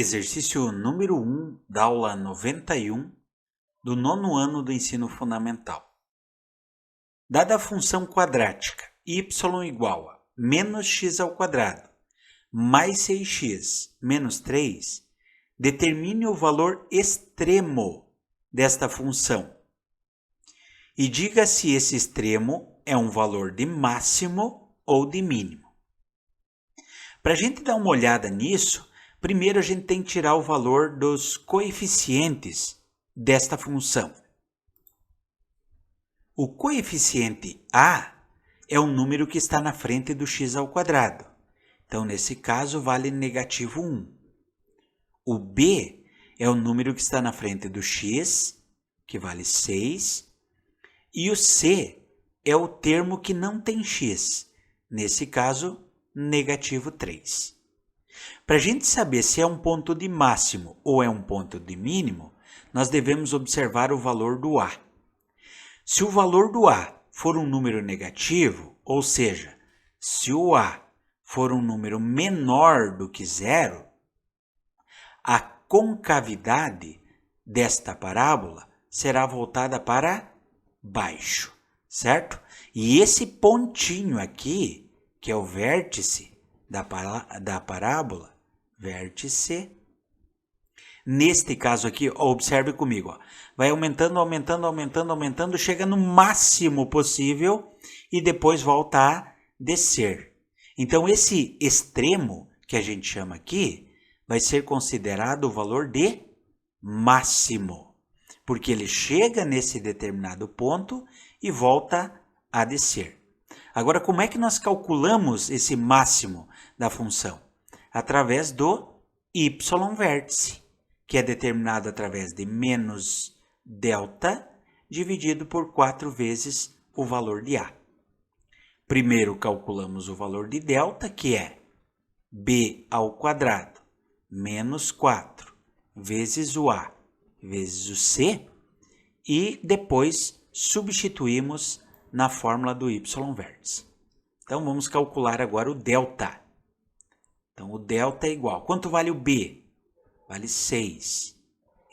Exercício número 1 da aula 91 do nono ano do ensino fundamental. Dada a função quadrática y igual a menos x ao quadrado mais 6x menos 3, determine o valor extremo desta função e diga se esse extremo é um valor de máximo ou de mínimo. Para a gente dar uma olhada nisso, primeiro a gente tem que tirar o valor dos coeficientes desta função. O coeficiente a é o número que está na frente do x ao quadrado. Então, nesse caso, vale negativo 1. O b é o número que está na frente do x, que vale 6. E o c é o termo que não tem x. Nesse caso, negativo 3. Para a gente saber se é um ponto de máximo ou é um ponto de mínimo, nós devemos observar o valor do a. Se o valor do a for um número negativo, ou seja, se o a for um número menor do que 0, a concavidade desta parábola será voltada para baixo, certo? E esse pontinho aqui, que é o vértice da parábola, vértice, neste caso aqui, observe comigo, vai aumentando, aumentando, aumentando, aumentando, chega no máximo possível e depois volta a descer. Então, esse extremo que a gente chama aqui vai ser considerado o valor de máximo, porque ele chega nesse determinado ponto e volta a descer. Agora, como é que nós calculamos esse máximo da função? Através do y-vértice, que é determinado através de menos delta dividido por 4 vezes o valor de a. Primeiro calculamos o valor de delta, que é b ao quadrado menos 4 vezes o a vezes o c, e depois substituímos na fórmula do y-vértice. Então, vamos calcular agora o delta. Então, o delta é igual. Quanto vale o b? Vale 6.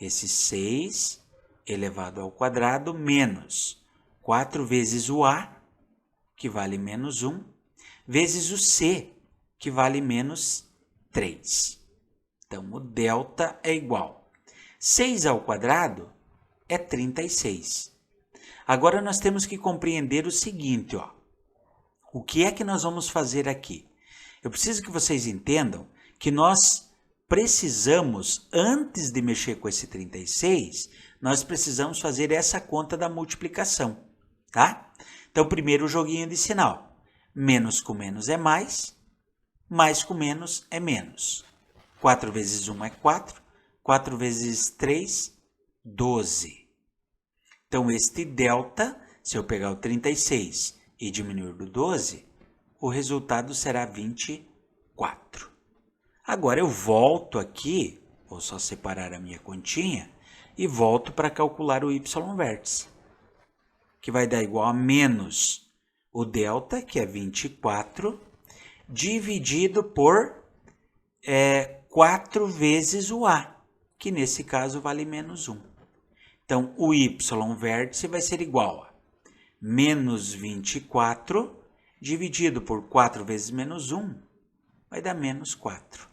Esse 6 elevado ao quadrado menos 4 vezes o a, que vale menos 1, vezes o c, que vale menos 3. Então, o delta é igual. 6 ao quadrado é 36. Agora, nós temos que compreender o seguinte, ó. O que é que nós vamos fazer aqui? Eu preciso que vocês entendam que nós precisamos, antes de mexer com esse 36, nós precisamos fazer essa conta da multiplicação, tá? Então, primeiro o joguinho de sinal. Menos com menos é mais com menos é menos. 4 vezes 1 é 4, 4 vezes 3, 12. Então, este delta, se eu pegar o 36 e diminuir do 12, o resultado será 24. Agora, eu volto aqui, vou só separar a minha continha, e volto para calcular o y-vértice, que vai dar igual a menos o delta, que é 24, dividido por 4 vezes o a, que nesse caso vale menos 1. Então, o y-vértice vai ser igual a menos 24 dividido por 4 vezes menos 1, vai dar menos 4.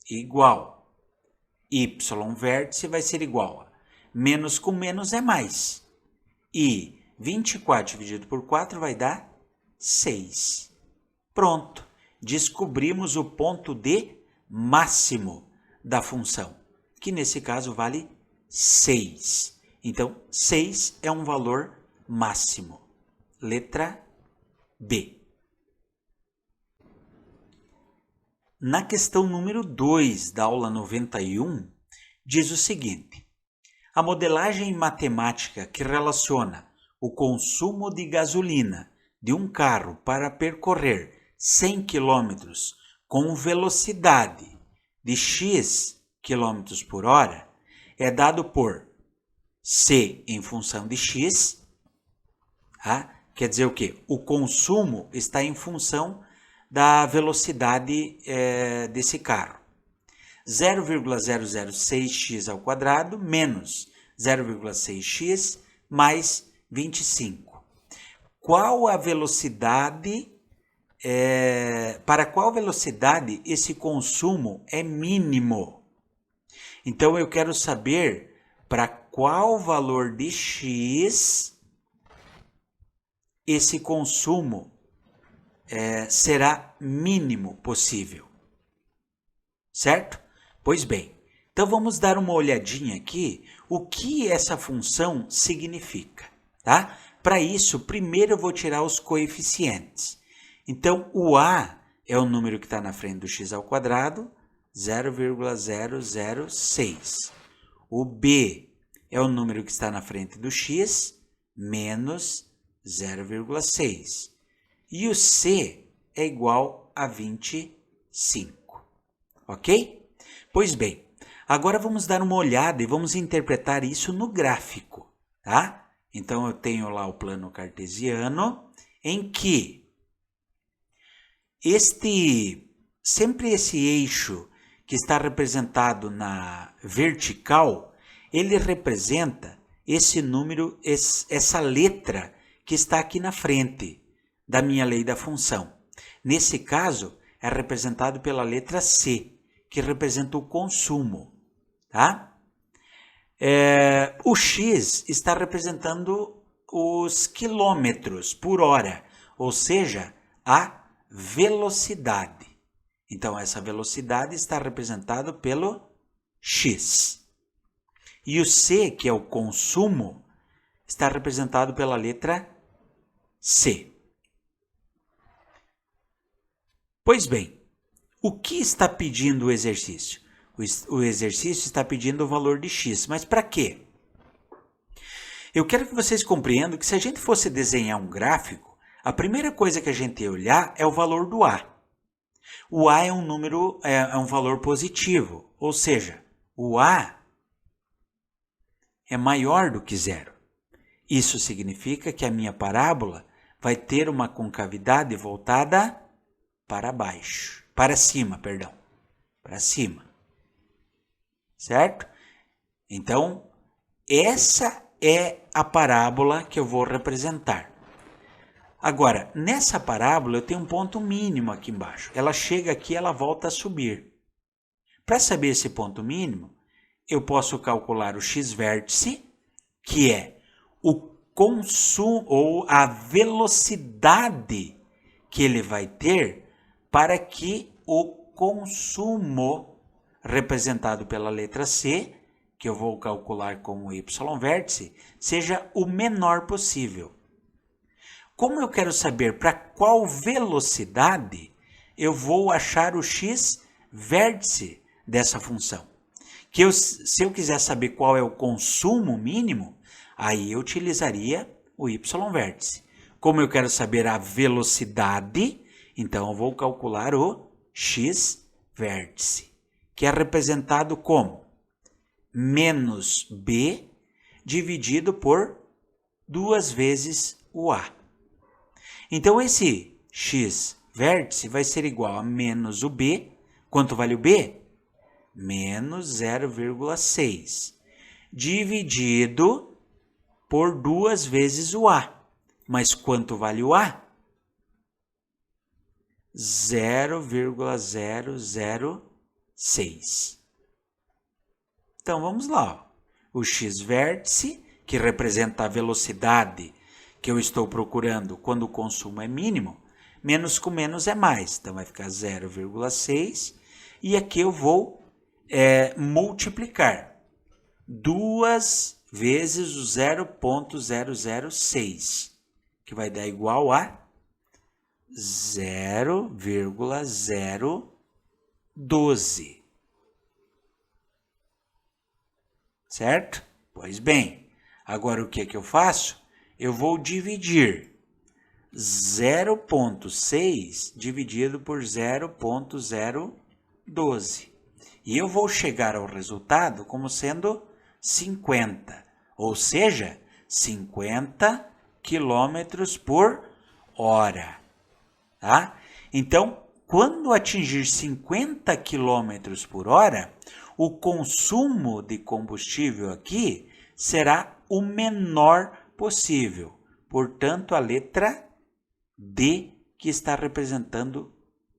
Igual. Y-vértice vai ser igual a menos com menos é mais. E 24 dividido por 4 vai dar 6. Pronto. Descobrimos o ponto de máximo da função, que nesse caso vale 6. Então, 6 é um valor máximo. Letra B. Na questão número 2 da aula 91, diz o seguinte: a modelagem matemática que relaciona o consumo de gasolina de um carro para percorrer 100 km com velocidade de x km por hora é dado por c em função de x, tá? Quer dizer o quê? O consumo está em função da velocidade desse carro. 0,006x ao quadrado menos 0,6x mais 25. Qual a velocidade, para qual velocidade esse consumo é mínimo? Então, eu quero saber para qual valor de x esse consumo será mínimo possível. Certo? Pois bem, então vamos dar uma olhadinha aqui o que essa função significa, tá? Para isso, primeiro eu vou tirar os coeficientes. Então, o a é o número que está na frente do x ao quadrado, 0,006. O b é o número que está na frente do x, menos 0,6. E o c é igual a 25. Ok? Pois bem, agora vamos dar uma olhada e vamos interpretar isso no gráfico, tá? Então, eu tenho lá o plano cartesiano, em que sempre esse eixo que está representado na vertical, ele representa esse número, essa letra que está aqui na frente da minha lei da função. Nesse caso, é representado pela letra C, que representa o consumo, tá? O x está representando os quilômetros por hora, ou seja, a velocidade. Então, essa velocidade está representada pelo x. E o c, que é o consumo, está representado pela letra C. Pois bem, o que está pedindo o exercício? O exercício está pedindo o valor de x, mas para quê? Eu quero que vocês compreendam que se a gente fosse desenhar um gráfico, a primeira coisa que a gente ia olhar é o valor do a. O a é um número, é um valor positivo, ou seja, o a é maior do que zero. Isso significa que a minha parábola vai ter uma concavidade voltada para baixo. Para cima, perdão. Para cima. Certo? Então, essa é a parábola que eu vou representar. Agora, nessa parábola eu tenho um ponto mínimo aqui embaixo. Ela chega aqui, ela volta a subir. Para saber esse ponto mínimo, eu posso calcular o x-vértice, que é o consumo ou a velocidade que ele vai ter para que o consumo representado pela letra C, que eu vou calcular como y-vértice, seja o menor possível. Como eu quero saber para qual velocidade, eu vou achar o x-vértice dessa função. Se eu quiser saber qual é o consumo mínimo, aí eu utilizaria o y-vértice. Como eu quero saber a velocidade, então eu vou calcular o x-vértice, que é representado como menos b dividido por 2 vezes o a. Então, esse x-vértice vai ser igual a menos o b. Quanto vale o b? Menos 0,6 dividido por 2 vezes o a. Mas quanto vale o a? 0,006. Então, vamos lá. O x-vértice, que representa a velocidade que eu estou procurando quando o consumo é mínimo, menos com menos é mais. Então, vai ficar 0,6. E aqui eu vou multiplicar 2 vezes o 0,006, que vai dar igual a 0,012. Certo? Pois bem, agora o que é que eu faço? Eu vou dividir 0,6 dividido por 0,012. E eu vou chegar ao resultado como sendo 50, ou seja, 50 km por hora. Tá? Então, quando atingir 50 km por hora, o consumo de combustível aqui será o menor possível. Portanto, a letra D que está representando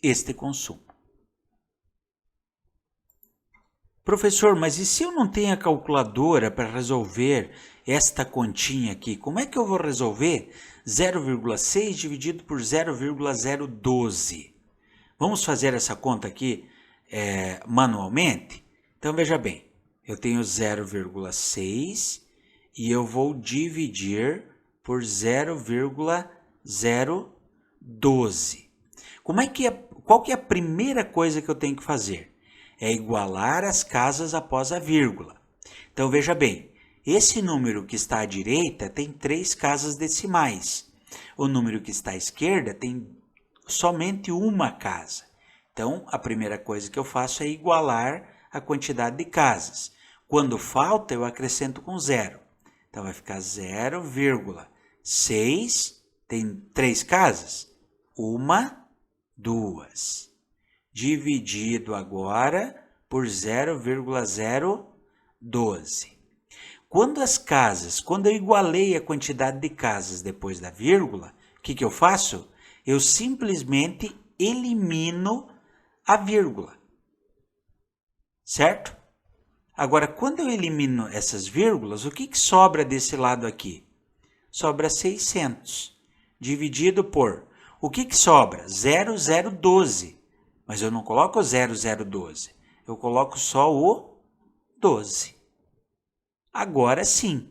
este consumo. Professor, mas e se eu não tenho a calculadora para resolver esta continha aqui? Como é que eu vou resolver 0,6 dividido por 0,012? Vamos fazer essa conta aqui manualmente? Então, veja bem, eu tenho 0,6 e eu vou dividir por 0,012. Qual que é a primeira coisa que eu tenho que fazer? É igualar as casas após a vírgula. Então, veja bem, esse número que está à direita tem 3 casas decimais. O número que está à esquerda tem somente uma casa. Então, a primeira coisa que eu faço é igualar a quantidade de casas. Quando falta, eu acrescento com 0. Então, vai ficar 0,6, tem 3 casas? 1, 2. Dividido agora por 0,012. Quando eu igualei a quantidade de casas depois da vírgula, o que eu faço? Eu simplesmente elimino a vírgula. Certo? Agora, quando eu elimino essas vírgulas, o que sobra desse lado aqui? Sobra 600, dividido por... O que sobra? 0,012. Mas eu não coloco o 0,012. Eu coloco só o 12. Agora sim.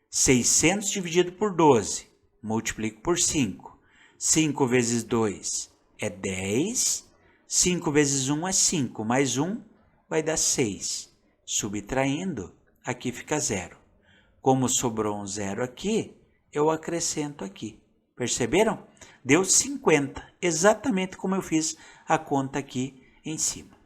600 dividido por 12. Multiplico por 5. 5 vezes 2 é 10. 5 vezes 1 é 5. Mais 1 vai dar 6. Subtraindo, aqui fica 0. Como sobrou um 0 aqui, eu acrescento aqui. Perceberam? Deu 50, exatamente como eu fiz a conta aqui em cima.